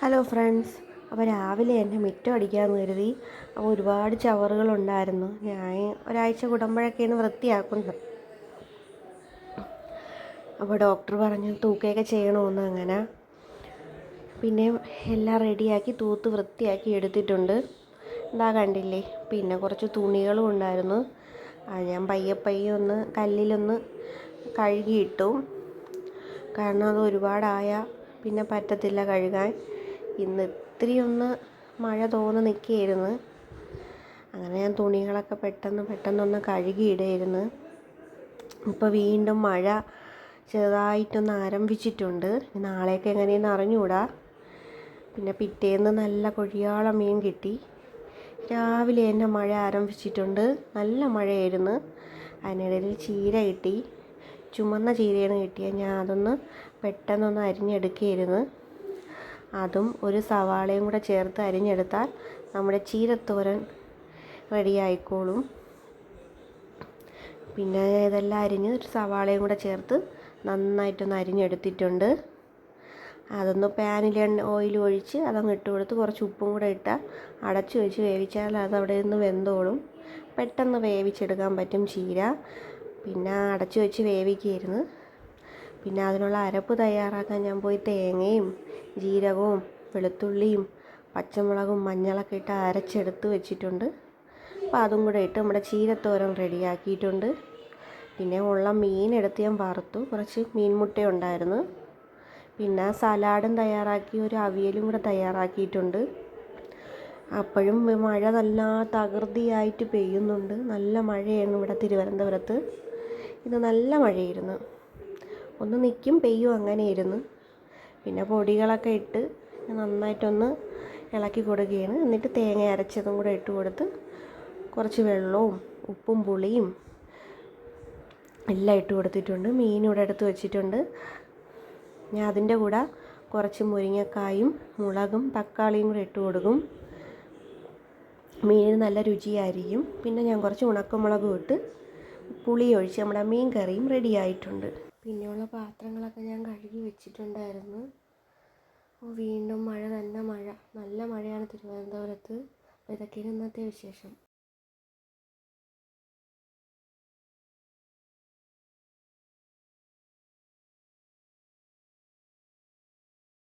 Hello friends. അപ്പോൾ രാവിലെ തന്നെ മുറ്റം അടിക്കാമെന്ന് കരുതി. അപ്പോൾ ഒരുപാട് ചവറുകളുണ്ടായിരുന്നു. ഞാൻ ഒരാഴ്ച കൂടുമ്പോഴൊക്കെയാണ് വൃത്തിയാക്കുന്നത്. അപ്പോൾ ഡോക്ടർ പറഞ്ഞു തൂക്കുകയൊക്കെ ചെയ്യണമെന്ന്. അങ്ങനെ പിന്നെ എല്ലാം റെഡിയാക്കി തൂത്ത് വൃത്തിയാക്കി എടുത്തിട്ടുണ്ട്. എന്താ കണ്ടില്ലേ. പിന്നെ കുറച്ച് തുണികളും ഉണ്ടായിരുന്നു. അത് ഞാൻ പയ്യെ ഒന്ന് കല്ലിലൊന്ന് കഴുകിയിട്ടു. കാരണം അത് ഒരുപാടായ പിന്നെ പറ്റത്തില്ല കഴുകാൻ. ഇന്ന് ഇത്തിരി ഒന്ന് മഴ തോന്നി നിൽക്കുകയായിരുന്നു. അങ്ങനെ ഞാൻ തുണികളൊക്കെ പെട്ടെന്നൊന്ന് കഴുകിയിടുമായിരുന്നു. ഇപ്പോൾ വീണ്ടും മഴ ചെറുതായിട്ടൊന്ന് ആരംഭിച്ചിട്ടുണ്ട്. നാളെയൊക്കെ എങ്ങനെയെന്ന് അറിഞ്ഞുകൂടാ. പിന്നെ പിറ്റേന്ന് നല്ല കൊഴിയാള മീൻ കിട്ടി. രാവിലെ തന്നെ മഴ ആരംഭിച്ചിട്ടുണ്ട്. നല്ല മഴയായിരുന്നു. അതിനിടയിൽ ചീര കിട്ടി. ചുമന്ന ചീരയാണ് കിട്ടിയത്. ഞാൻ അതൊന്ന് പെട്ടെന്നൊന്ന് അരിഞ്ഞെടുക്കുകയായിരുന്നു. അതും ഒരു സവാളയും കൂടെ ചേർത്ത് അരിഞ്ഞെടുത്താൽ നമ്മുടെ ചീരത്തോരൻ റെഡി ആയിക്കോളും. പിന്നെ ഇതെല്ലാം അരിഞ്ഞ് ഒരു സവാളയും കൂടെ ചേർത്ത് നന്നായിട്ടൊന്ന് അരിഞ്ഞെടുത്തിട്ടുണ്ട്. അതൊന്ന് പാനിൽ ഓയിൽ ഒഴിച്ച് അതങ്ങ് ഇട്ട് കൊടുത്ത് കുറച്ച് ഉപ്പും കൂടെ ഇട്ടാൽ അടച്ചു വെച്ച് വേവിച്ചാൽ അത് അവിടെ നിന്ന് വെന്തോളും. പെട്ടെന്ന് വേവിച്ചെടുക്കാൻ പറ്റും ചീര. പിന്നെ അടച്ചു വെച്ച് വേവിക്കുകയായിരുന്നു. പിന്നെ അതിനുള്ള അരപ്പ് തയ്യാറാക്കാൻ ഞാൻ പോയി തേങ്ങയും ജീരകവും വെളുത്തുള്ളിയും പച്ചമുളകും മഞ്ഞളൊക്കെ ഇട്ട് അരച്ചെടുത്ത് വെച്ചിട്ടുണ്ട്. അപ്പോൾ അതും കൂടെ ഇട്ട് നമ്മുടെ ചീരത്തോരൻ റെഡിയാക്കിയിട്ടുണ്ട്. പിന്നെ ഉള്ള മീനെടുത്ത് ഞാൻ വറുത്തു. കുറച്ച് മീൻമുട്ട ഉണ്ടായിരുന്നു. പിന്നെ സലാഡും തയ്യാറാക്കി, ഒരു അവിയലും കൂടെ തയ്യാറാക്കിയിട്ടുണ്ട്. അപ്പോഴും മഴ നല്ല തകൃതിയായിട്ട് പെയ്യുന്നുണ്ട്. നല്ല മഴയാണ് ഇവിടെ തിരുവനന്തപുരത്ത്. ഇത് നല്ല മഴയായിരുന്നു. ഒന്ന് നിൽക്കും പെയ്യും അങ്ങനെയായിരുന്നു. പിന്നെ പൊടികളൊക്കെ ഇട്ട് നന്നായിട്ടൊന്ന് ഇളക്കി കൊടുക്കുകയാണ്. എന്നിട്ട് തേങ്ങ അരച്ചതും കൂടെ ഇട്ട് കൊടുത്ത് കുറച്ച് വെള്ളവും ഉപ്പും പുളിയും എല്ലാം ഇട്ട് കൊടുത്തിട്ടുണ്ട്. മീൻ ഇവിടെ എടുത്ത് വെച്ചിട്ടുണ്ട്. ഞാൻ അതിൻ്റെ കൂടെ കുറച്ച് മുരിങ്ങക്കായും മുളകും തക്കാളിയും കൂടെ ഇട്ട് കൊടുക്കും. മീനിന് നല്ല രുചിയായിരിക്കും. പിന്നെ ഞാൻ കുറച്ച് ഉണക്കമുളകും ഇട്ട് പുളി ഒഴിച്ച് നമ്മുടെ മീൻ കറിയും റെഡി ആയിട്ടുണ്ട്. പിന്നെയുള്ള പാത്രങ്ങളൊക്കെ ഞാൻ കഴുകി വെച്ചിട്ടുണ്ടായിരുന്നു. വീണ്ടും മഴ തന്നെ മഴ. നല്ല മഴയാണ് തിരുവനന്തപുരത്ത്. അപ്പോൾ ഇതൊക്കെയാണ് ഇന്നത്തെ വിശേഷം.